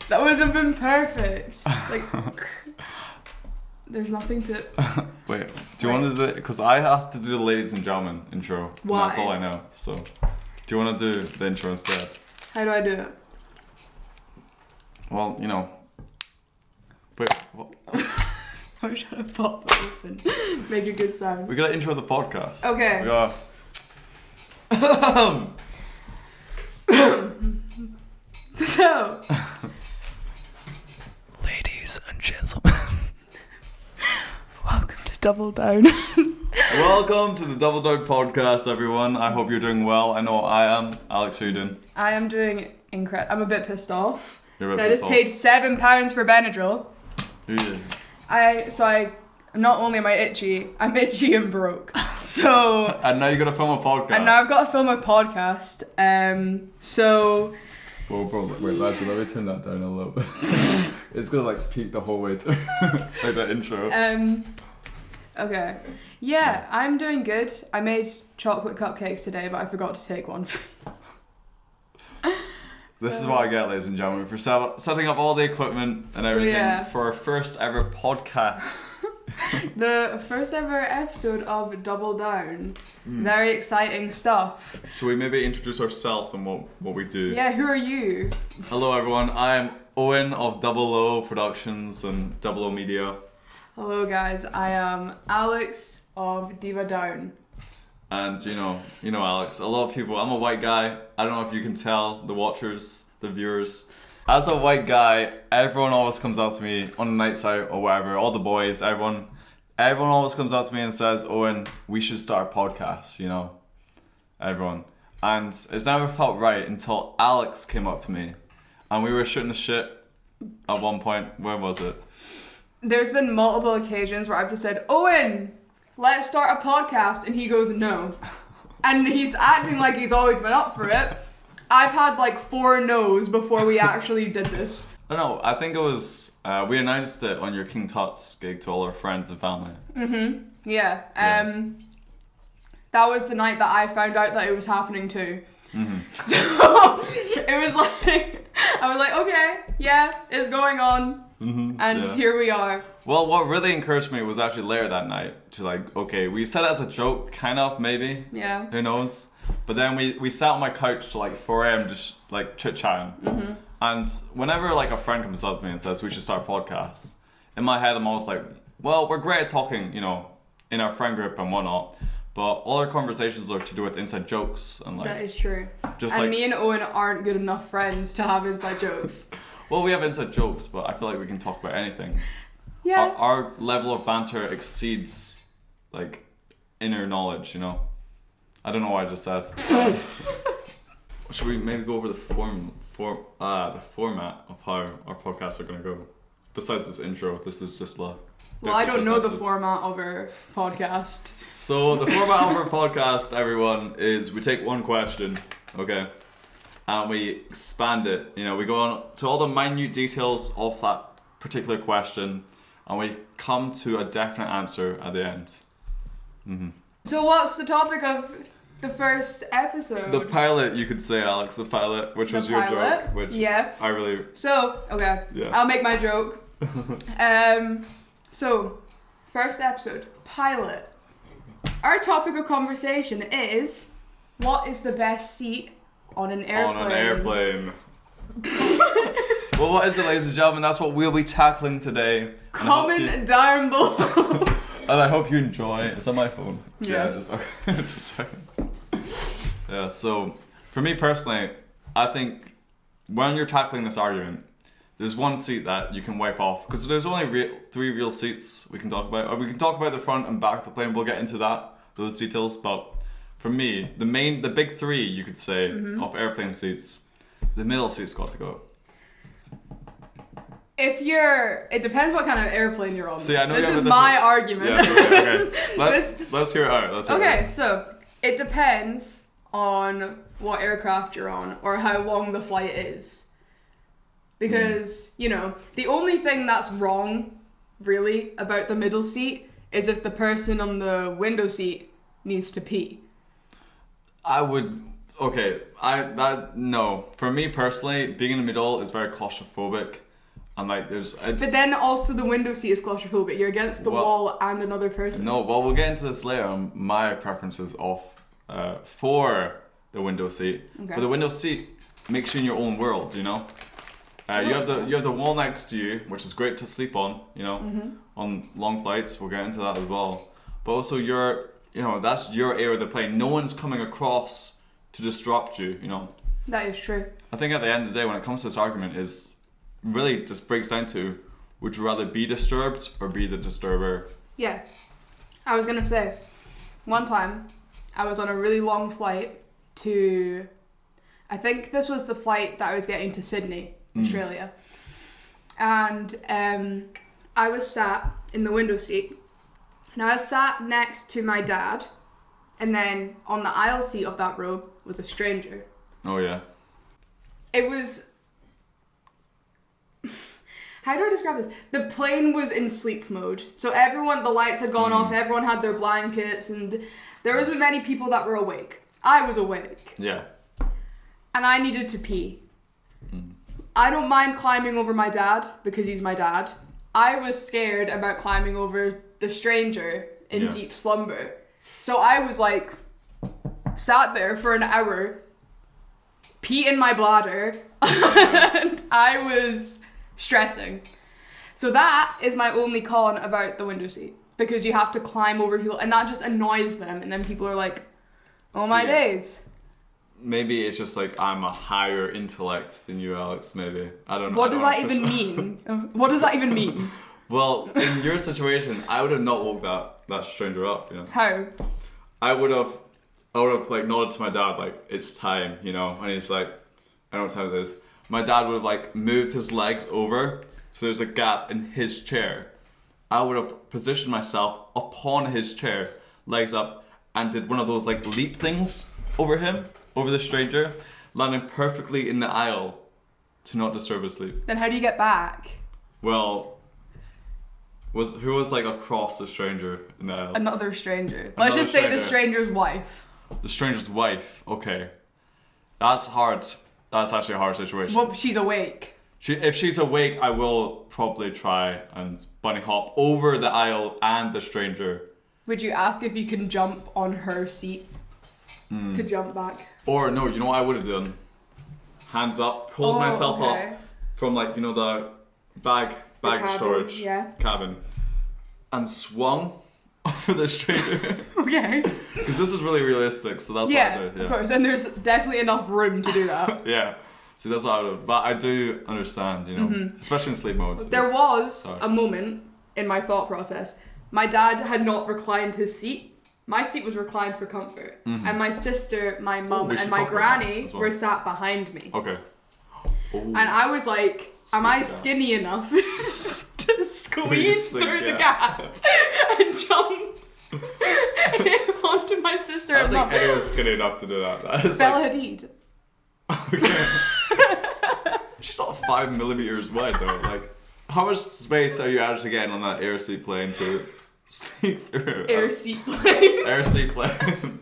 That would have been perfect. Like, there's nothing to... Wait, do you want to do it? Because I have to do the ladies and gentlemen intro. Why? And that's all I know. So, do you want to do the intro instead? How do I do it? Well, you know. Wait, what? I'm trying to pop it open. Make a good sound. We gotta intro the podcast. Okay. We gotta... So... Ladies and gentlemen. Welcome to Double Down. Welcome to the Double Down podcast, everyone. I hope you're doing well. I know I am. Alex, how are you doing? I am doing incredible. I'm a bit pissed off. You're a bit So I pissed just paid £7 for Benadryl. Yeah. Not only am I itchy, I'm itchy and broke. So... And now you gotta film a podcast. And now I've got to film a podcast. So... Whoa, bro, wait, actually, let me turn that down a little bit. It's gonna like peak the whole way through, like that intro. Okay. Yeah, I'm doing good. I made chocolate cupcakes today, but I forgot to take one. This is what I get, ladies and gentlemen, for setting up all the equipment and everything for our first ever podcast. The first ever episode of Double Down. Very exciting stuff. Should we maybe introduce ourselves and what we do? Yeah, who are you? Hello everyone, I'm Owen of Double O Productions and Double O Media. Hello guys, I am Alex of Diva Down. And you know Alex, a lot of people, I'm a white guy, I don't know if you can tell, the watchers, the viewers. As a white guy, everyone always comes out to me on the nights out or whatever, all the boys, everyone always comes out to me and says, Owen, we should start a podcast, you know, everyone. And it's never felt right until Alex came up to me and we were shooting the shit at one point. Where was it? There's been multiple occasions where I've just said, Owen, let's start a podcast, and he goes, no. And he's acting like he's always been up for it. I've had like 4 no's before we actually did this. No, I think it was, we announced it on your King Tut's gig to all our friends and family. Yeah. That was the night that I found out that it was happening too. So it was like, I was like, okay, yeah, it's going on. And here we are. Well, what really encouraged me was actually later that night to like, okay, we said it as a joke, kind of, maybe. Yeah. Who knows? But then we sat on my couch till like 4 a.m. just like chit-chatting. And whenever like a friend comes up to me and says we should start a podcast, in my head I'm always like, well, we're great at talking, you know, in our friend group and whatnot, but all our conversations are to do with inside jokes and like... That is true. Just and like, me and Owen aren't good enough friends to have inside jokes. Well, we have inside jokes, but I feel like we can talk about anything. Yeah. Our level of banter exceeds like inner knowledge, you know? I don't know what I just said. Should we maybe go over the format of how our podcasts are going to go? Besides this intro, this is just Well, I don't know the format of our podcast. So the format of our podcast, everyone, is we take one question, okay, and we expand it. You know, we go on to all the minute details of that particular question, and we come to a definite answer at the end. So what's the topic of the first episode? The pilot, you could say, Alex, the pilot, which was your joke, which I really... So, okay, I'll make my joke. So, first episode, pilot. Our topic of conversation is, what is the best seat on an airplane? On an airplane. Well, what is it, ladies and gentlemen? That's what we'll be tackling today. Comment down below. And I hope you enjoy. It's on my phone. Yes. Yeah, just checking. Yeah, so for me personally, I think when you're tackling this argument, there's one seat that you can wipe off because there's only 3 real seats we can talk about. Or we can talk about the front and back of the plane. We'll get into those details. But for me, the big 3, you could say, of airplane seats, the middle seat's got to go. It depends what kind of airplane you're on. See, I know this is my argument. Yeah, okay. Let's hear it out. Okay, so it depends on what aircraft you're on or how long the flight is. Because, you know, the only thing that's wrong, really, about the middle seat is if the person on the window seat needs to pee. I would Okay, no. For me personally, being in the middle is very claustrophobic, and like But then also the window seat is claustrophobic. You're against the wall and another person. No, well, we'll get into this later. My preferences for the window seat. Okay. But the window seat makes you in your own world, you know. You have the wall next to you, which is great to sleep on, you know, on long flights. We'll get into that as well. But also that's your area of the plane. No one's coming across to disrupt you, you know. That is true. I think at the end of the day, when it comes to this argument, is really just breaks down to, would you rather be disturbed or be the disturber? Yeah. I was going to say, one time I was on a really long flight to, I think this was the flight that I was getting to Sydney, Australia. And I was sat in the window seat. Now I was sat next to my dad, and then on the aisle seat of that row was a stranger. Oh yeah. It was... How do I describe this? The plane was in sleep mode. So the lights had gone off, everyone had their blankets, and there wasn't many people that were awake. I was awake. Yeah. And I needed to pee. I don't mind climbing over my dad because he's my dad. I was scared about climbing over the stranger in deep slumber. So I was like, sat there for an hour, pee in my bladder, and I was stressing. So that is my only con about the window seat, because you have to climb over people, and that just annoys them, and then people are like, oh my days. Maybe it's just like I'm a higher intellect than you, Alex, maybe. I don't know. What does that even mean? What does that even mean? Well, in your situation, I would have not woke that stranger up, you know. How? I would have like nodded to my dad like, it's time, you know, and he's like, I don't know what time it is. My dad would have like moved his legs over so there's a gap in his chair. I would have positioned myself upon his chair, legs up, and did one of those like leap things over the stranger, landing perfectly in the aisle to not disturb his sleep. Then how do you get back? Well, who was like across the stranger in the aisle? Another stranger. Let's just say the stranger's wife. The stranger's wife. Okay, that's hard. That's actually a hard situation. Well, she's awake. If she's awake, I will probably try and bunny hop over the aisle and the stranger. Would you ask if you can jump on her seat to jump back? Or no, you know what I would have done? Hands up, pulled myself up from like, you know, the bag cabin, storage cabin, and swung over the stranger. Okay. Because this is really realistic, so that's what I do. Yeah, of course, and there's definitely enough room to do that. Yeah. See, that's what I would have. But I do understand, you know, especially in sleep mode. There was a moment in my thought process. My dad had not reclined his seat. My seat was reclined for comfort. And my sister, my mum, and my granny were sat behind me. Okay. And I was like, am I skinny enough to squeeze through the gap and jump onto my sister and mum? I don't think anyone's skinny enough to do that. Bella Hadid. Okay. She's not 5 millimeters wide though. Like, how much space are you actually getting on that air seat plane to sleep through? Air seat plane. Air seat plane.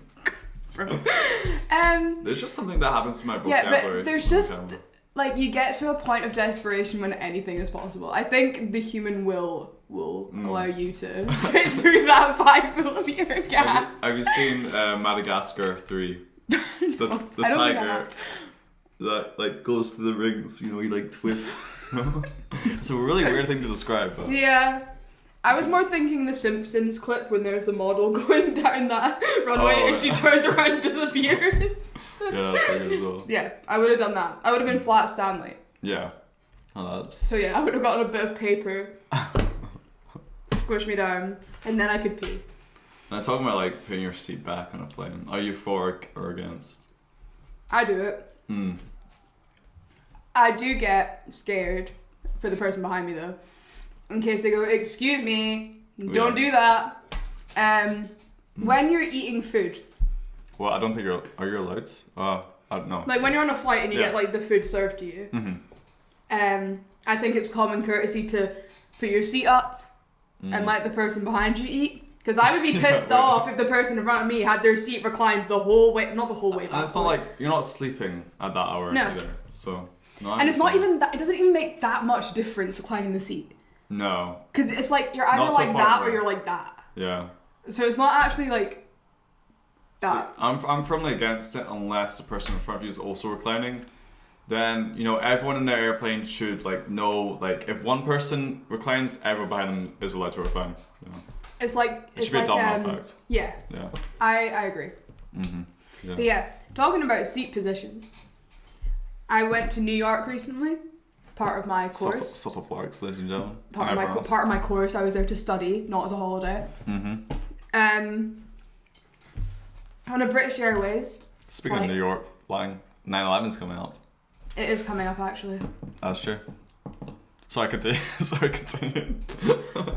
Bro. There's just something that happens to my vocabulary. Yeah, but there's just like, you get to a point of desperation when anything is possible. I think the human will allow you to fit through that 5 millimeter gap. Have you seen Madagascar 3? The tiger that like goes to the rings, you know, he like twists. It's a really weird thing to describe, but yeah. I was more thinking the Simpsons clip when there's a model going down that runway and she turns around and disappears. Yeah, that's pretty good as well. Yeah, I would have done that. I would have been Flat Stanley. Yeah. Oh, that's... So yeah, I would have gotten a bit of paper, squish me down, and then I could pee. Now talking about like putting your seat back on a plane, are you for or against? I do it. I do get scared for the person behind me though. In case they go, excuse me, don't do that. When you're eating food. Well, I don't think are you allowed? I don't know. Like when you're on a flight and you get like the food served to you. I think it's common courtesy to put your seat up and let the person behind you eat. Because I would be pissed off if the person in front of me had their seat reclined the whole way, not the whole way back. And it's not like you're not sleeping at that hour either. So, no, and it's not even that, it doesn't even make that much difference reclining the seat. No. Because it's like you're either like that or you're like that. Yeah. So it's not actually like that. See, I'm firmly against it unless the person in front of you is also reclining. Then, you know, everyone in the airplane should like know, like, if one person reclines, everyone behind them is allowed to recline. You know? It's like it should be a domino effect. Yeah. Yeah. I agree. Mm-hmm. Yeah. But yeah, talking about seat positions, I went to New York recently. Part of my course. Subtle flags, ladies and gentlemen. Part of my course. I was there to study, not as a holiday. Mm-hmm. On a British Airways. Speaking of New York flying, 9/11's coming up. It is coming up actually. That's true. Sorry, continue.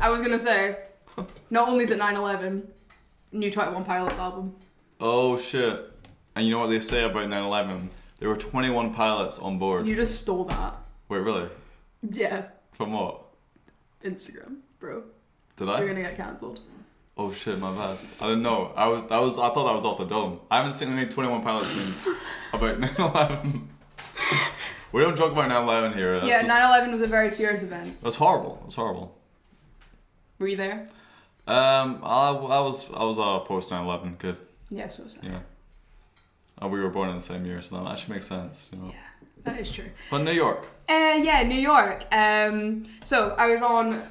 I was gonna say, not only is it 9/11, new 21 Pilots album. Oh shit! And you know what they say about 9/11? There were 21 pilots on board. You just stole that. Wait, really? Yeah. From what? Instagram, bro. Did I? You're gonna get cancelled. Oh shit, my bad. I didn't know. I thought that was off the dome. I haven't seen any 21 pilots memes about 9/11. We don't joke about 9/11 here. Yeah, 9/11 was a very serious event. It was horrible. It was horrible. Were you there? I was post 9/11 kid. Yeah, so was I. Yeah. We were born in the same year, so that actually makes sense, you know. Yeah, that is true. But New York. Yeah, New York. So I was on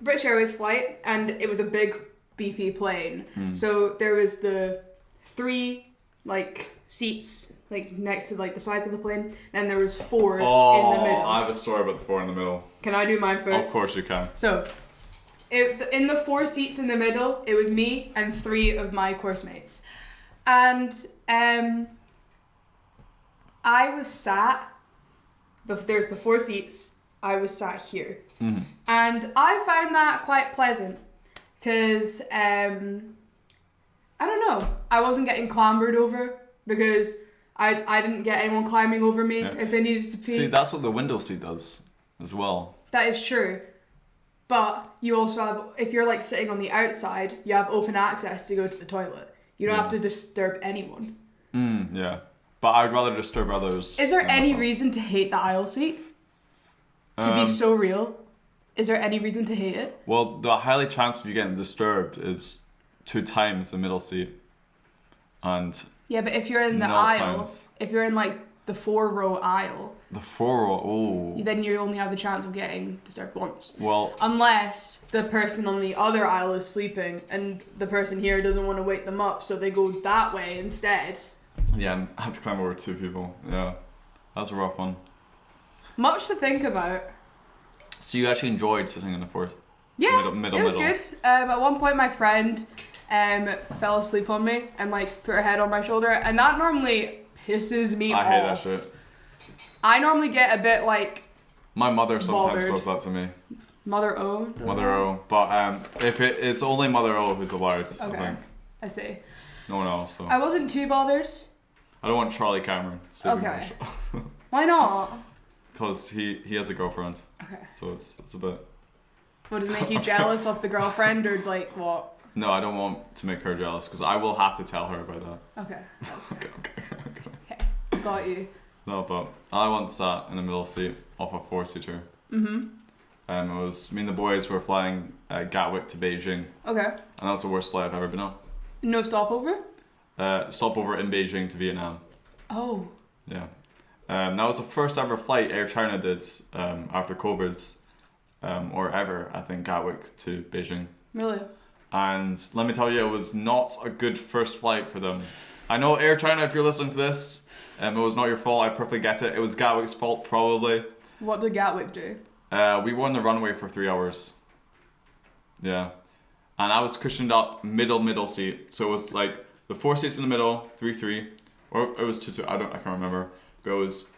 British Airways flight, and it was a big, beefy plane. So there was the 3 like seats like next to like the sides of the plane, and there was 4 in the middle. I have a story about the 4 in the middle. Can I do mine first? Of course you can. So, in the 4 seats in the middle, it was me and 3 of my course mates, and I was sat. There's the 4 seats. I was sat here, and I found that quite pleasant, because I don't know. I wasn't getting clambered over because I didn't get anyone climbing over me if they needed to pee. See, that's what the window seat does as well. That is true. But you also have, if you're like sitting on the outside, you have open access to go to the toilet. You don't have to disturb anyone. Yeah. But I'd rather disturb others. Is there any reason to hate the aisle seat? To be so real? Is there any reason to hate it? Well, the highly chance of you getting disturbed is 2 times the middle seat. And yeah, but if you're in the aisle, if you're in like the 4-row aisle, the 4-row, then you only have the chance of getting disturbed once. Well, unless the person on the other aisle is sleeping and the person here doesn't want to wake them up, so they go that way instead. Yeah, and I have to climb over 2 people. Yeah, that's a rough one. Much to think about. So you actually enjoyed sitting in the 4th? Yeah, it was good. At one point, my friend fell asleep on me and like put her head on my shoulder, and that normally pisses me off. I hate that shit. I normally get a bit like my mother sometimes bothered. does that to me. Mother O. Mother O, but if it's only Mother O who's allowed. Okay, I see. No one else. So. I wasn't too bothered. I don't want Charlie Cameron sleeping on the show. Why not? Because he has a girlfriend. Okay. So it's a bit. What, does it make you jealous of the girlfriend, or like what? No, I don't want to make her jealous because I will have to tell her about that. Okay. Okay. Got you. No, but I once sat in the middle seat off a 4-seater. It was me and the boys were flying Gatwick to Beijing. Okay. And that was the worst flight I've ever been on. No stopover? Stopover in Beijing to Vietnam. Oh. Yeah. That was the first ever flight Air China did after COVID, or ever, I think, Gatwick to Beijing. Really? And let me tell you, it was not a good first flight for them. I know Air China, if you're listening to this, it was not your fault, I perfectly get it. It was Gatwick's fault, probably. What did Gatwick do? We were on the runway for 3 hours. Yeah. And I was cushioned up middle seat. So it was like the 4 seats in the middle, 3-3. Or it was 2-2, I can't remember. But it was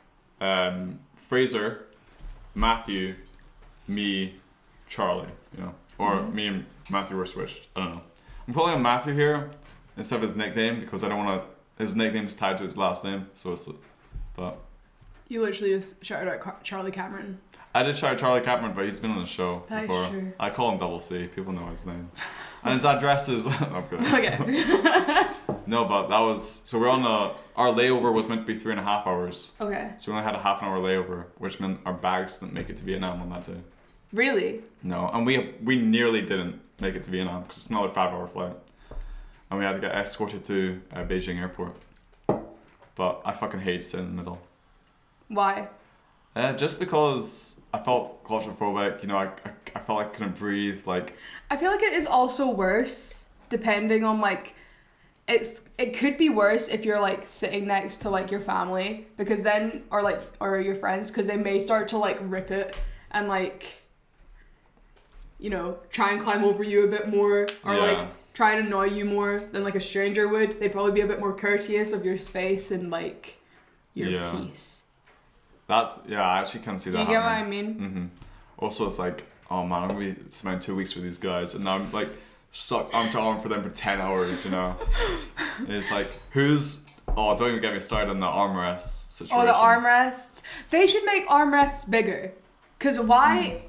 Fraser, Matthew, me, Charlie, you know. Or me and Matthew were switched. I don't know. I'm calling him Matthew here instead of his nickname because I don't want to. His nickname's tied to his last name, so it's. But You literally just shouted out Charlie Cameron. I did shout Charlie Kaufman, but he's been on the show That's before. true. I call him Double C. People know his name. And his address is... I'm good. Okay. No, but that was... So we're on our layover was meant to be 3.5 hours. Okay. So we only had a half an hour layover, which meant our bags didn't make it to Vietnam on that day. Really? No, and we nearly didn't make it to Vietnam because it's another 5-hour flight. And we had to get escorted to Beijing airport. But I fucking hate sitting in the middle. Why? Just because I felt claustrophobic, you know, I felt like I couldn't breathe, like... I feel like it is also worse depending on like it could be worse if you're like sitting next to like your family because then or your friends because they may start to like rip it and like, you know, try and climb over you a bit more or like try and annoy you more than like a stranger would. They'd probably be a bit more courteous of your space and like your peace. I actually can't see that happening. Do you get what I mean? Mm-hmm. Also, it's like, oh man, I'm gonna be spending 2 weeks with these guys, and now I'm like stuck arm to arm for them for 10 hours. You know, it's like don't even get me started on the armrest situation. Oh, the armrests. They should make armrests bigger. Cause why?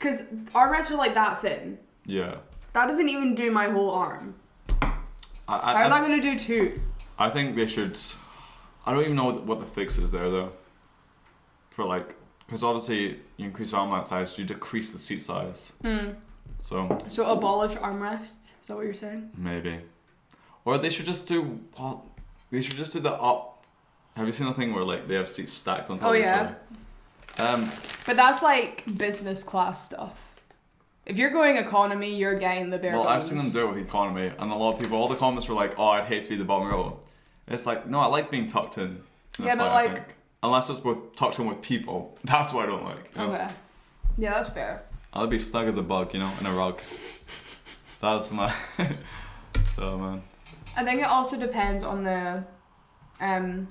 Cause armrests are like that thin. Yeah. That doesn't even do my whole arm. How are they gonna do 2? I think they should. I don't even know what the fix is there though. For like, because obviously you increase your armrest size, you decrease the seat size. So abolish armrests. Is that what you're saying? Maybe, or they should just do what? They should just do the up. Have you seen the thing where like they have seats stacked on top of each other? But that's like business class stuff. If you're going economy, you're getting the bare bones. Well, I've seen them do it with economy, and a lot of people, all the comments were like, "Oh, I'd hate to be the bottom row." It's like, no, I like being tucked in. Yeah, but flight, like... unless it's tucked in with people. That's what I don't like. You know? Okay. Yeah, that's fair. I'll be snug as a bug, you know, in a rug. That's my... Oh, man. I think it also depends on the... Oh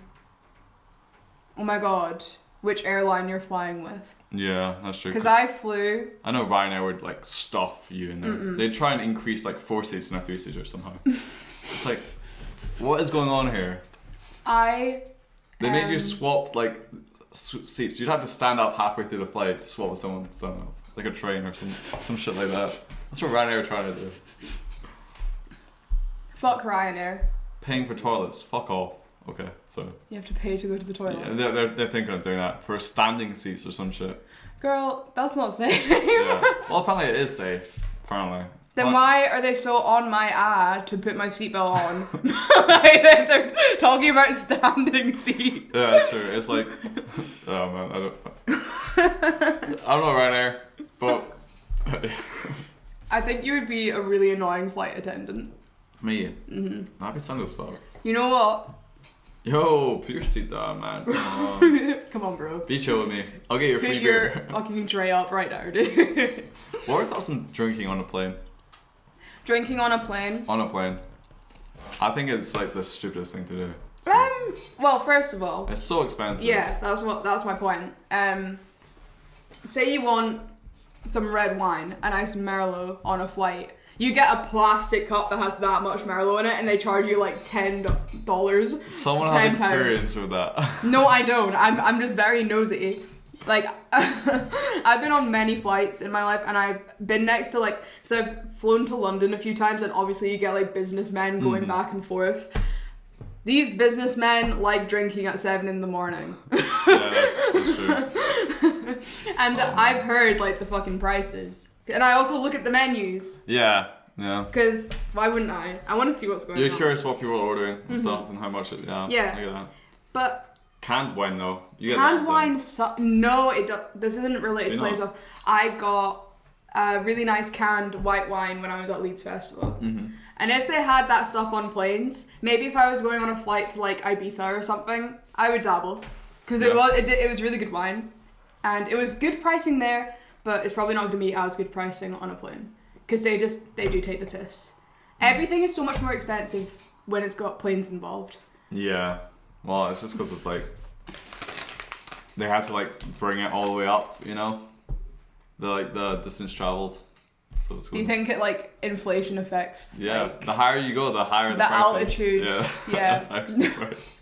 my god. Which airline you're flying with. Yeah, that's true. Because I flew... I know Ryanair would, like, stuff you in there. They'd try and increase, like, 4 seats in a 3-seater somehow. It's like... What is going on here? They make you swap like seats. You'd have to stand up halfway through the flight to swap with someone stand up, like a train or some shit like that. That's what Ryanair are trying to do. Fuck Ryanair. Paying for toilets. Fuck off. Okay, so you have to pay to go to the toilet. Yeah, they're thinking of doing that for standing seats or some shit. Girl, that's not safe. Yeah. Well, apparently it is safe. Apparently. Then why are they so on my to put my seatbelt on? Like they're talking about standing seats. Yeah, that's true. It's like, oh man, I'm not Ryanair, but I think you would be a really annoying flight attendant. Me? I'd be sound as fuck. You know what? Yo, put your seat down, man. Come on. Come on, bro. Be chill with me. I'll get you a free beer. Put your fucking tray up right now, dude. What are your thoughts on drinking on a plane? Drinking on a plane? On a plane. I think it's like the stupidest thing to do. Well, first of all, it's so expensive. Yeah, that's my point. Say you want some red wine, a nice Merlot on a flight. You get a plastic cup that has that much Merlot in it, and they charge you like $10. Someone has experience with that. No, I don't. I'm just very nosy. Like, I've been on many flights in my life, and I've been next to like, because I've flown to London a few times, and obviously you get like businessmen going back and forth. These businessmen like drinking at 7 a.m. Yeah, that's true. And I've heard like the fucking prices, and I also look at the menus. Yeah. Because why wouldn't I? I want to see what's going on. You're curious what people are ordering and stuff, and how much it. Yeah. Yeah. I get that. But. Canned wine though. You get canned wine no, this isn't related to plane stuff. I got a really nice canned white wine when I was at Leeds Festival. And if they had that stuff on planes, maybe if I was going on a flight to like Ibiza or something, I would dabble. Because it was really good wine. And it was good pricing there, but it's probably not going to be as good pricing on a plane. Because they do take the piss. Everything is so much more expensive when it's got planes involved. Yeah. Well, it's just because it's like they had to like bring it all the way up, you know, the distance traveled. So it's cool. Do you think it like inflation affects? Yeah, like, the higher you go, the higher the the price altitude. is. Yeah, affects the price.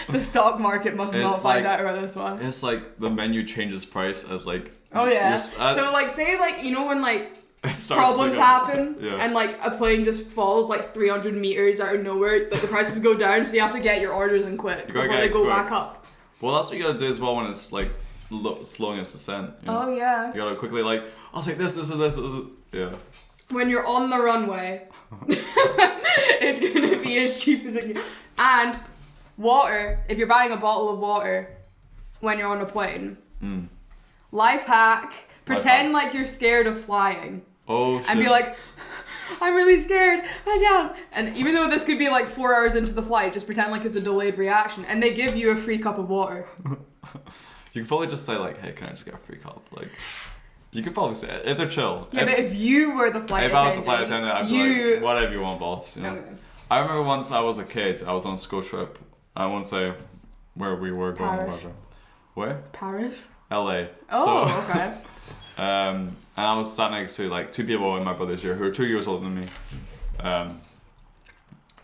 The stock market must not It's find like- out about this one. It's like the menu changes price as like. Oh yeah. you're- So like, say like you know when like it starts to problems go- happen Yeah. and like a plane just falls like 300 meters out of nowhere, like the prices go down, so you have to get your orders in quick You before gotta get they it go quick. back up. Well, that's what you gotta do as well when it's like slowing its descent. You know? Oh yeah. You gotta quickly like, I'll take this. Yeah. When you're on the runway, it's gonna be as cheap as it can. And water, if you're buying a bottle of water when you're on a plane, Mm. life hack, pretend hack. like you're scared of flying. Oh shit. And be like, I'm really scared, I can't. And even though this could be like 4 hours into the flight, just pretend like it's a delayed reaction. And they give you a free cup of water. You could probably just say like, hey, can I just get a free cup? Like, you could probably say it if they're chill. Yeah, but if you were the flight If attendant. I was a flight attendant, I'd be like, whatever you want, boss. You know? Okay. I remember once I was a kid, I was on a school trip. I won't say where we were going. Paris. Whatever. Where? Paris? LA. Oh, So, okay. and I was sat next to like 2 people in my brother's year who were 2 years older than me.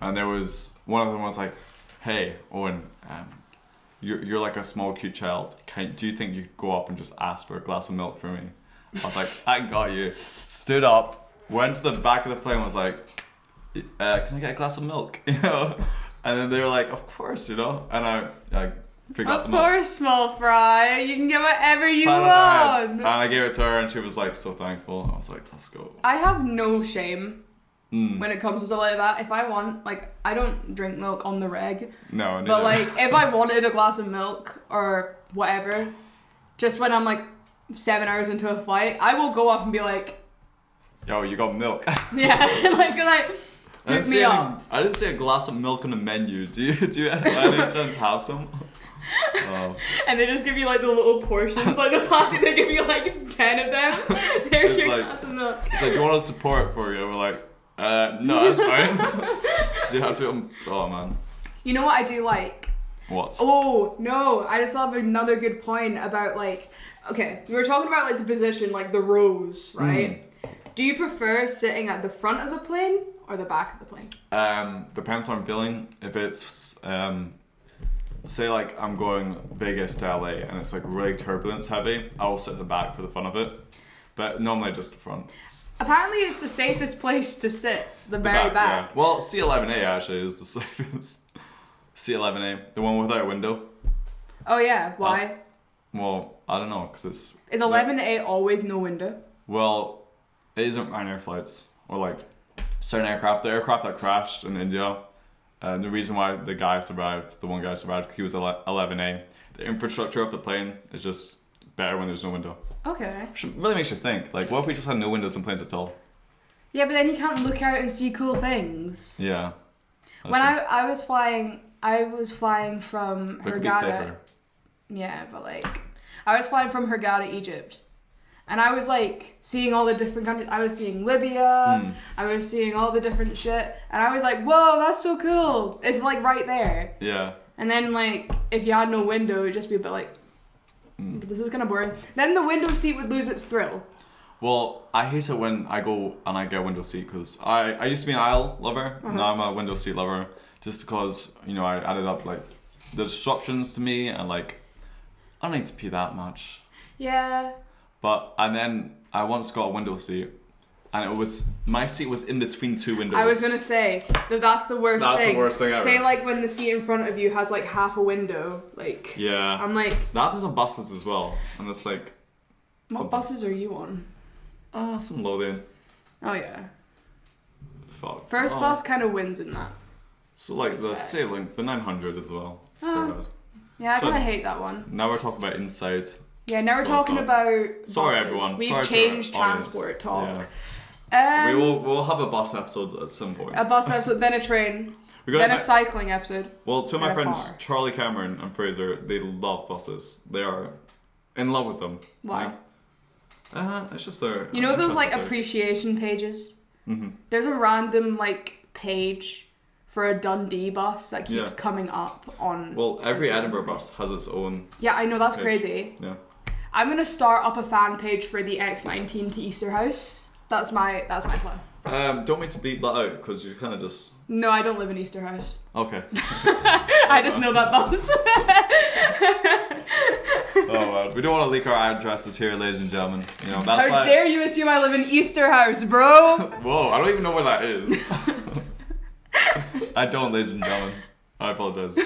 And there was one of them was like, "Hey, Owen, you're like a small cute child. Do you think you could go up and just ask for a glass of milk for me?" I was like, "I got you." Stood up, went to the back of the plane, was like, "Can I get a glass of milk?" You know, and then they were like, "Of course," you know, and I free glass Of of milk. course, small fry. You can get whatever you And want. I gave it to her, and she was like so thankful. I was like, "Let's go." I have no shame Mm. when it comes to stuff like that. If I want, like, I don't drink milk on the reg, No, but neither. like, if I wanted a glass of milk or whatever, just when I'm like 7 hours into a flight, I will go up and be like, Yo, you got milk. yeah, like I hook didn't me up. I didn't see a glass of milk on the menu. Do you by any chance have some? Oh. And they just give you like the little portions, like the plastic. They give you like 10 of them. There's It's your like- glass of milk. It's like, do you want us to pour it for you? We're like, no, that's fine. Do you have to? Oh man. You know what I do like? What? Oh no, I just thought of another good point about like, okay, we were talking about like the position, like the rows, right? Do you prefer sitting at the front of the plane or the back of the plane? Depends how I'm feeling. If it's say like I'm going Vegas to LA and it's like really turbulence heavy, I will sit at the back for the fun of it. But normally just the front. Apparently, it's the safest place to sit, the very Yeah. back. Well, C11A actually is the safest. C11A, the one without a window. Oh yeah, why? Well, I don't know, because it's... Is 11A always no window? Well, it isn't Ryanair flights, or like certain aircraft. The aircraft that crashed in India, the reason why the one guy survived, he was 11A. The infrastructure of the plane is just better when there's no window. Okay. Which really makes you think, like, what if we just had no windows in planes at all? Yeah, but then you can't look out and see cool things. Yeah. That's When true. I was flying from But it could be Hurghada. safer. Yeah, but like, I was flying from Hurghada, Egypt. And I was like seeing all the different countries. I was seeing Libya. I was seeing all the different shit. And I was like, whoa, that's so cool. It's like right there. Yeah. And then like, if you had no window, it'd just be a bit like, this is kind of boring. Then the window seat would lose its thrill. Well, I hate it when I go and I get a window seat because I used to be an aisle lover. Now I'm a window seat lover just because, you know, I added up like the disruptions to me and like I don't need to pee that much. Yeah. And then I once got a window seat and my seat was in between two windows. I was gonna say that's the worst That's thing. the worst thing ever. Say like when the seat in front of you has like half a window, like Yeah. I'm like, That happens on buses as well. And it's like what buses are you on? some Lothian. Oh yeah. Fuck. First Oh. bus kind of wins in that. So like the Respect. sailing, the 900 as well. It's so Oh. bad. Yeah, I So- kind of hate that one. Now we're talking about inside. Yeah, now we're So talking sorry. about Sorry buses. everyone. We've Sorry to changed our audience. transport talk. Yeah. We'll have a bus episode at some point. A bus episode, then a train, We got then a a cycling episode. Well, two of my and a friends, car. Charlie Cameron and Fraser, they love buses. They are in love with them. Why? It's just their. You know those like interest of theirs. appreciation pages? Mm-hmm. There's a random like page for a Dundee bus that keeps Yeah. coming up on. Well, every Instagram. Edinburgh bus has its own. Yeah, I know that's page. crazy. Yeah. I'm gonna start up a fan page for the X19 to Easterhouse. That's my plan. Don't mean to beat that out because you're kind of just. No, I don't live in Easterhouse. Okay. I just know that bus. Oh man, we don't want to leak our addresses here, ladies and gentlemen. You know that's How why. dare you assume I live in Easterhouse, bro? Whoa, I don't even know where that is. I don't, ladies and gentlemen. I apologize.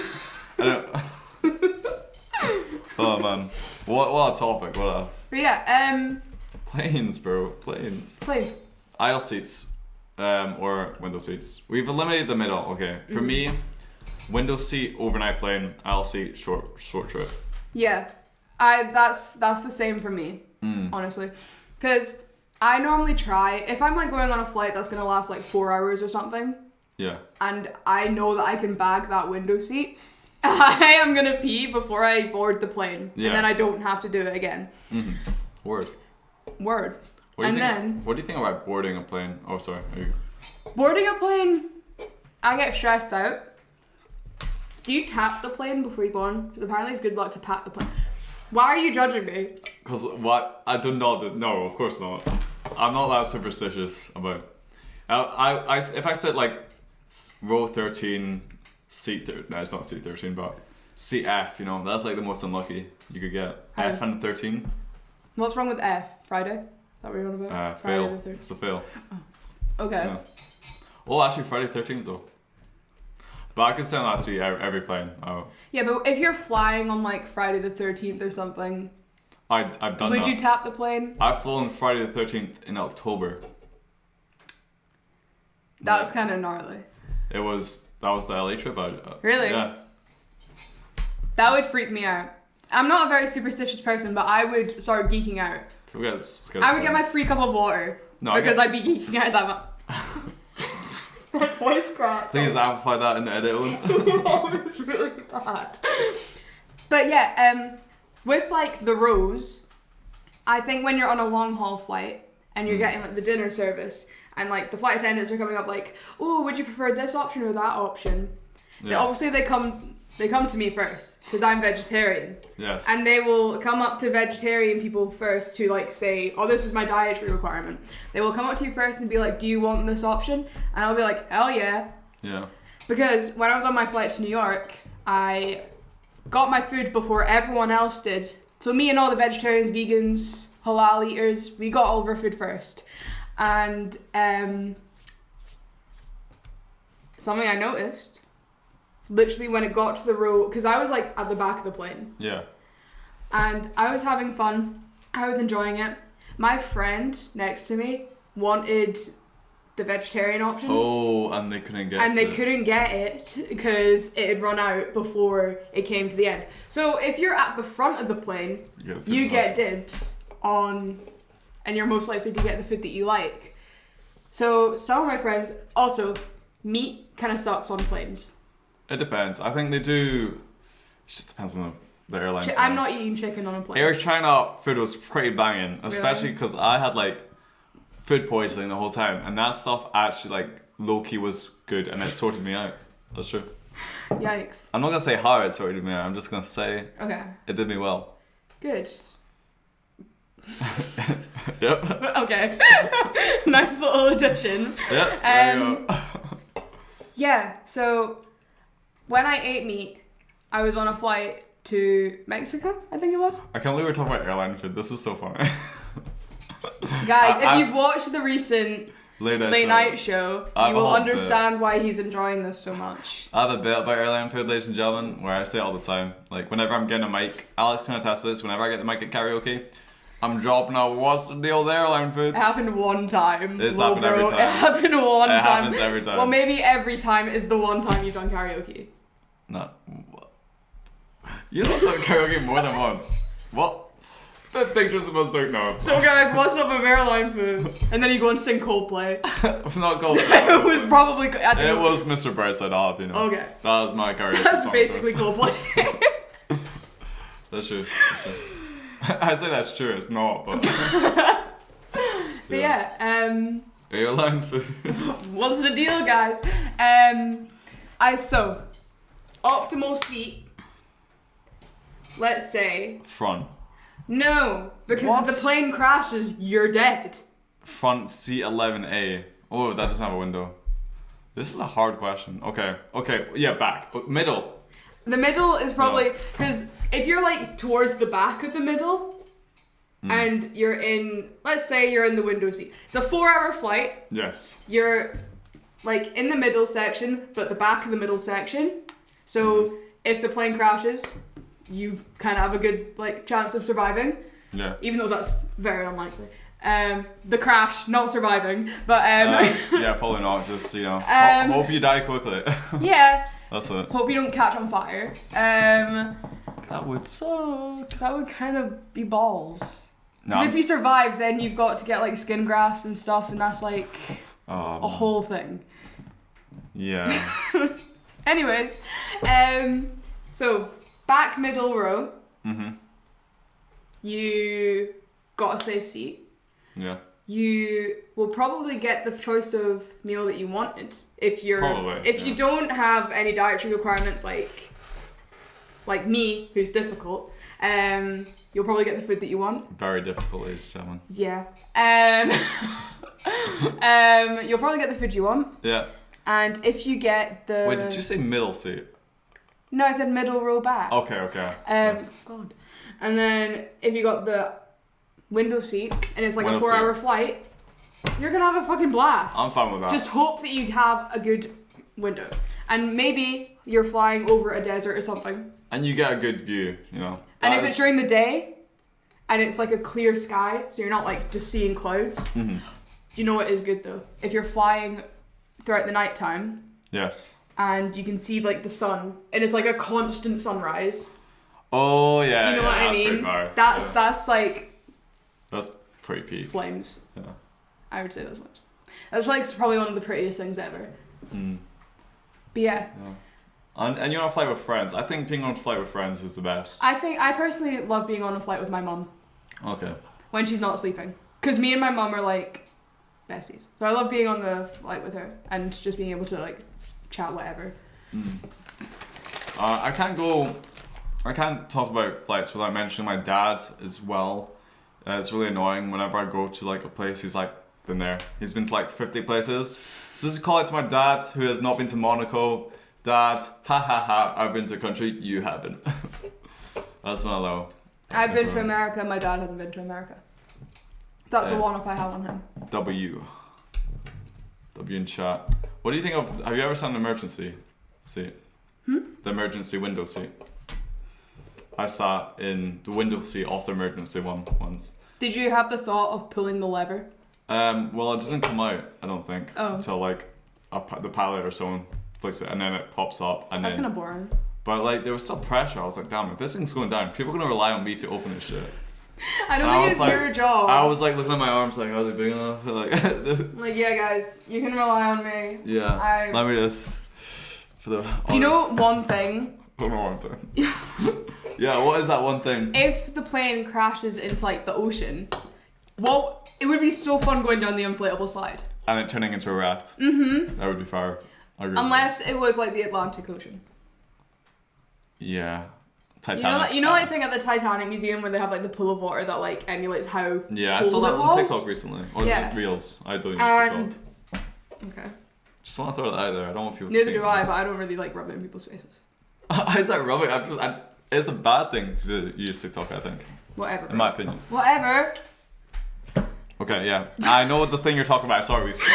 I don't. Oh man, what a topic! What a But yeah, planes, bro, planes. please. Aisle seats, or window seats. We've eliminated the middle. Okay, for me, window seat, overnight plane. Aisle seat, short trip. Yeah, that's the same for me, honestly, because I normally try if I'm like going on a flight that's gonna last like 4 hours or something, Yeah. and I know that I can bag that window seat. I am gonna pee before I board the plane, Yeah. and then I don't have to do it again. Mm-hmm. Word. Word. What do you And think? then What do you think about boarding a plane? Oh, sorry. Are you... boarding a plane, I get stressed out. Do you tap the plane before you go on? Because apparently it's good luck to pat the plane. Why are you judging me? Cause what? I do not. No, of course not. I'm not that superstitious about. If I said like row 13, no, it's not seat 13, but seat F. You know, that's like the most unlucky you could get. How? F and 13. What's wrong with F? Friday? Is that what you're on about? Friday Fail. the 13th. It's a fail. Okay. Yeah. Well, actually, Friday 13th though. But I could say on that seat every plane. Oh, Yeah, but if you're flying on like Friday the 13th or something, I've done would that. you tap the plane? I've flown Friday the 13th in October. That's kind of gnarly. That was the LA trip. Really? Yeah. That would freak me out. I'm not a very superstitious person, but I would start geeking out. I would get my free cup of water because I'd be geeking out that much. My voice cracked. Please amplify that in the edit. It was really bad. But yeah, with like the rows, I think when you're on a long haul flight and you're getting like the dinner service and like the flight attendants are coming up like, oh, would you prefer this option or that option? Yeah. Obviously they come to me first because I'm vegetarian. Yes. And they will come up to vegetarian people first to like say, oh, this is my dietary requirement. They will come up to you first and be like, do you want this option? And I'll be like, hell yeah. Yeah. Because when I was on my flight to New York, I got my food before everyone else did. So me and all the vegetarians, vegans, halal eaters, we got all of our food first. And something I noticed, literally when it got to the row, because I was like at the back of the plane. Yeah. And I was having fun. I was enjoying it. My friend next to me wanted the vegetarian option. Oh, and they couldn't get And they it. couldn't get it because it had run out before it came to the end. So if you're at the front of the plane, you get dibs on, and you're most likely to get the food that you like. So some of my friends, also, meat kind of sucks on planes. It depends. I think they do. It just depends on the airline. I'm not eating chicken on a plane. Air China food was pretty banging, especially because I had like food poisoning the whole time, and that stuff actually like low key was good, and it sorted me out. That's true. Yikes. I'm not gonna say how it sorted me out. I'm just gonna say Okay. it did me well. Good. Yep. Okay. Nice little addition. Yep. There you go. Yeah, so when I ate meat, I was on a flight to Mexico, I think it was. I can't believe we're talking about airline food. This is so funny. Guys, if you've watched the recent Late night show, you will understand why he's enjoying this so much. I have a bit about airline food, ladies and gentlemen, where I say it all the time. Like, whenever I'm getting a mic, Alex can attest to this, whenever I get the mic at karaoke, I'm dropping out, what's the deal with airline food? It happened one time. This happened every time. It happened one time. It happens every time. Well, maybe every time is the one time you've done karaoke. No. You don't done karaoke more than once. What? That picture's supposed to know. So guys, what's up with airline food? And then you go and sing Coldplay. It's not Coldplay. It was probably... It was Mr. Brightside, I'll have you know. Okay. That was my karaoke That's song basically choice. Coldplay. That's true. That's true. I say that's true, it's not, but... But yeah, airline food. what's the deal, guys? So, optimal seat, let's say... Front. No, because What? if the plane crashes, you're dead. Front seat 11A. Oh, that doesn't have a window. This is a hard question. Okay, yeah, back. But middle. The middle is probably, because if you're like towards the back of the middle, and you're in, let's say you're in the window seat. It's a 4-hour flight. Yes. You're like in the middle section, but the back of the middle section. So if the plane crashes, you kind of have a good like chance of surviving. Yeah. Even though that's very unlikely. The crash, not surviving, but yeah, probably not. Just hope you die quickly. yeah. That's it. Hope you don't catch on fire. That would suck. That would kind of be balls. No. Because if you survive, then you've got to get like skin grafts and stuff, and that's like a whole thing. Yeah. Anyways, so back middle row. Mm-hmm. You got a safe seat. Yeah. You will probably get the choice of meal that you wanted if you don't have any dietary requirements like me, who's difficult. You'll probably get the food that you want. Very difficult, ladies and gentlemen. Yeah. You'll probably get the food you want. Yeah. And if you get the... Wait, did you say middle seat? No, I said middle row back. Okay. God. And then if you got the window seat and it's like window a 4-hour flight, you're gonna have a fucking blast. I'm fine with that. Just hope that you have a good window. And maybe you're flying over a desert or something. And you get a good view, you know. And if it's during the day and it's like a clear sky, so you're not like just seeing clouds, you know what is good though? If you're flying throughout the nighttime. Yes. And you can see like the sun and it's like a constant sunrise. Oh yeah. Do you know what I mean? That's like... That's pretty peak. Flames. Yeah. I would say those ones. That's like probably one of the prettiest things ever. But yeah. And you're on a flight with friends. I think being on a flight with friends is the best. I personally love being on a flight with my mum. Okay. When she's not sleeping. Because me and my mum are like besties. So I love being on the flight with her and just being able to like chat whatever. I can't talk about flights without mentioning my dad as well. It's really annoying whenever I go to like a place, he's like been there. He's been to like 50 places. So this is a call out to my dad who has not been to Monaco. Dad, I've been to a country you haven't. That's not low. I've been to America, my dad hasn't been to America. That's a one-up I have on him. W in chat. What do you think of, have you ever sat in an emergency seat? The emergency window seat. I sat in the window seat off the emergency one once. Did you have the thought of pulling the lever? Well, it doesn't come out, I don't think, until like the pilot or someone flicks it, and then it pops up. And that's kind of boring. But like, there was still pressure. I was like, damn, if this thing's going down, people are gonna rely on me to open this shit. I don't think it's your job. I was like looking at my arms, like, are they big enough? Like, yeah, guys, you can rely on me. Yeah. Let me just. Do you know one thing? I don't know one thing. Yeah, what is that one thing? If the plane crashes into like the ocean, it would be so fun going down the inflatable slide. And it turning into a raft. That would be fire. Unless it was like the Atlantic Ocean. Yeah. Titanic. You know like thing at the Titanic Museum where they have like the pool of water that like emulates how Yeah, I saw that on TikTok recently. Or Reels. I don't use TikTok. Okay. Just want to throw that out there. I don't want people Neither do I, but I don't really like rubbing in people's faces. Is that rubbing? It's a bad thing to use TikTok, I think. Whatever. In my opinion. Whatever. Okay, yeah. I know what the thing you're talking about. I saw it recently.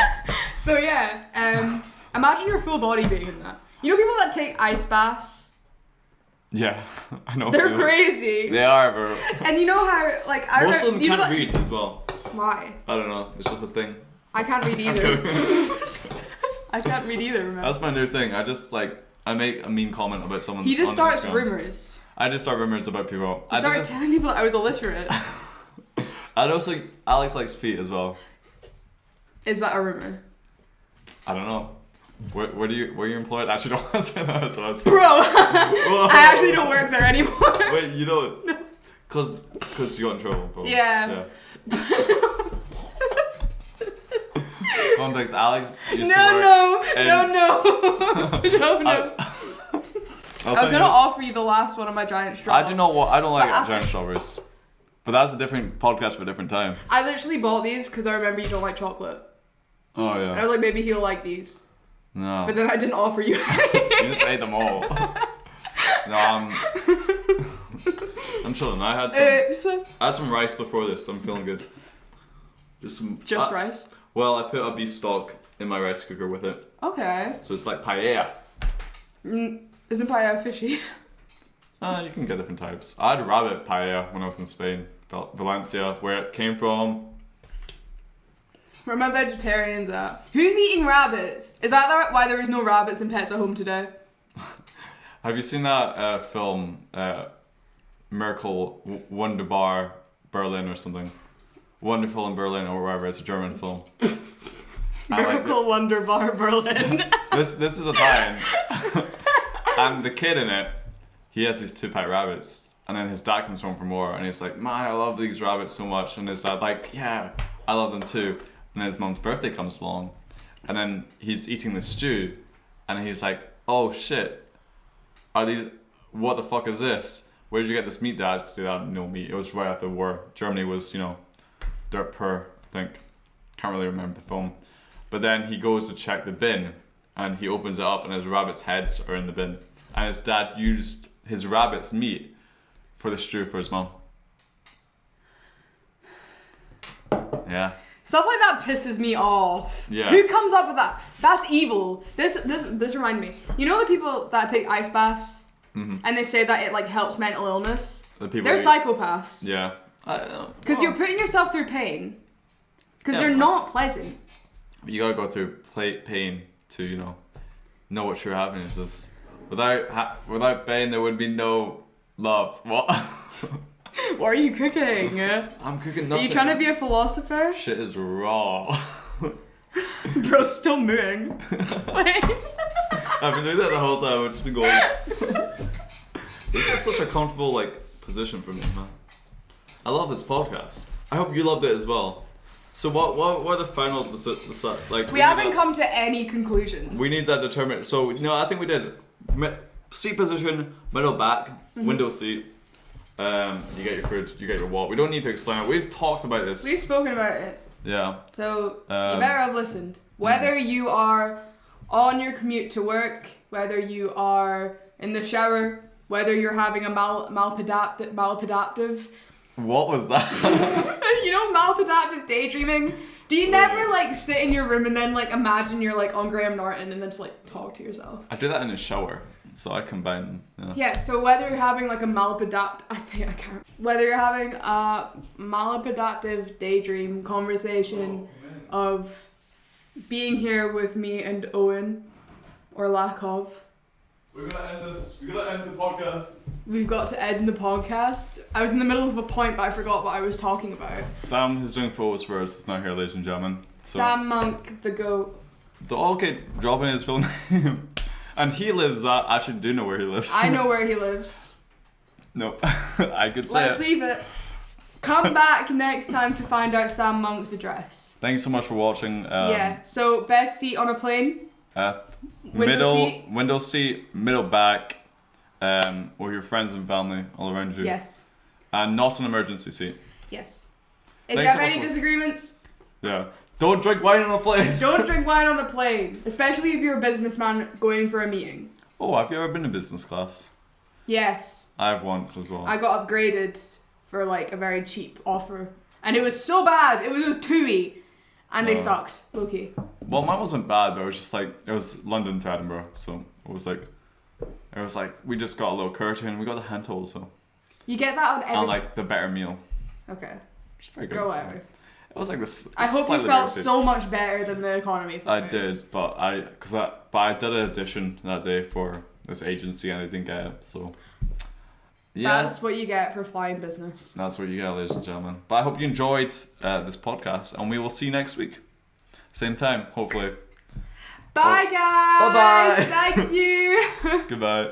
So yeah, imagine your full body being in that. You know people that take ice baths? Yeah, I know. They're crazy. They are, bro. And you know how, like, most of them can't read as well. Why? I don't know. It's just a thing. I can't read either. I can't read either, remember? That's my new thing. I just, like, I make a mean comment about someone. He just starts Instagram. Rumors. I just start rumors about people. I started telling people I was illiterate. And also, Alex likes feet as well. Is that a rumor? I don't know. Where you employed? Actually, don't answer that. Bro, I actually don't work there anymore. Wait, you don't? No. Cause you got in trouble. Bro. Yeah. Context: Alex used No. I was gonna offer you the last one of my giant strawberries. I don't like giant strawberries. But that's a different podcast for a different time. I literally bought these because I remember you don't like chocolate. Oh And I yeah. was like, maybe he'll like these. No. But then I didn't offer you any. You just ate them all. No, I'm chilling. I had some rice before this, so I'm feeling good. Just some. Rice. Well, I put a beef stock in my rice cooker with it, Okay. so it's like paella. Isn't paella fishy? You can get different types. I had rabbit paella when I was in Spain, Valencia, where it came from. Where my vegetarians at? Who's eating rabbits? Is that why there is no rabbits in Pets at Home today? Have you seen that film, Miracle Wunderbar Berlin or something? Wonderful in Berlin or wherever. It's a German film. Miracle Wonder Bar Berlin. This is Italian, and the kid in it, he has these 2 pet rabbits, and then his dad comes home for more, and he's like, "Man, I love these rabbits so much," and his dad like, "Yeah, I love them too." And then his mom's birthday comes along, and then he's eating the stew, and he's like, "Oh shit, what the fuck is this? Where did you get this meat, Dad?" Because they had no meat. It was right after the war. Germany was, dirt poor, I think. Can't really remember the film. But then he goes to check the bin, and he opens it up, and his rabbit's heads are in the bin. And his dad used his rabbit's meat for the stew for his mom. Yeah. Stuff like that pisses me off. Yeah. Who comes up with that? That's evil. This reminded me. You know the people that take ice baths and they say that it like helps mental illness? The people They're psychopaths. Yeah. Because you're putting yourself through pain. Because Yeah, they're not pleasant. You gotta go through pain to, know what true happiness is. Without pain, there would be no love. What? What are you cooking? I'm cooking Are nothing. you trying to be a philosopher? Shit is raw. Bro's still mooing. Wait. I've been doing that the whole time. I've just been going. This is such a comfortable position for me, man. I love this podcast. I hope you loved it as well. So what were the final We haven't come to any conclusions. We need that determined. So I think we did. Seat position, middle back, window seat. You get your food, you get your walk. We don't need to explain it. We've talked about this. We've spoken about it. Yeah. So you better have listened. Whether you are on your commute to work, whether you are in the shower, whether you're having a maladaptive. What was that? Maladaptive daydreaming. Do you never sit in your room and then imagine you're on Graham Norton and then just talk to yourself? I do that in the shower, so I combine them. Yeah. So whether you're having a whether you're having a maladaptive daydream conversation of being here with me and Owen, or lack of. We're gonna end this. We're gonna end the podcast. We've got to end the podcast. I was in the middle of a point, but I forgot what I was talking about. Sam, who's doing photos for us, is not here, ladies and gentlemen. So, Sam Monk, the goat. Okay, dropping his full name. And he lives at. I actually do know where he lives. I know where he lives. Nope. I could say Let's it. leave it. Come back next time to find out Sam Monk's address. Thanks so much for watching. Yeah. So best seat on a plane. Window seat, middle back, with your friends and family all around you. Yes. And not an emergency seat. Yes. If Thanks you have so much any for- disagreements, Yeah. Don't drink wine on a plane. don't drink wine on a plane, especially if you're a businessman going for a meeting. Oh, have you ever been in business class? Yes. I have once as well. I got upgraded for a very cheap offer. And it was so bad. It was TUI. And they sucked. Low-key. Well, mine wasn't bad, but it was just it was London to Edinburgh, so it was we just got a little curtain, we got the hand towel, so. You get that on every... And the better meal. Okay. Which is very good. Go whatever. It was this. I hope you slightly felt bigger so seats. much better than the economy I flights. did, but I did an audition that day for this agency and I didn't get it, so. Yeah. That's what you get for flying business. That's what you get, ladies and gentlemen. But I hope you enjoyed this podcast, and we will see you next week. Same time, hopefully. Bye, guys. Bye-bye. Thank you. Goodbye.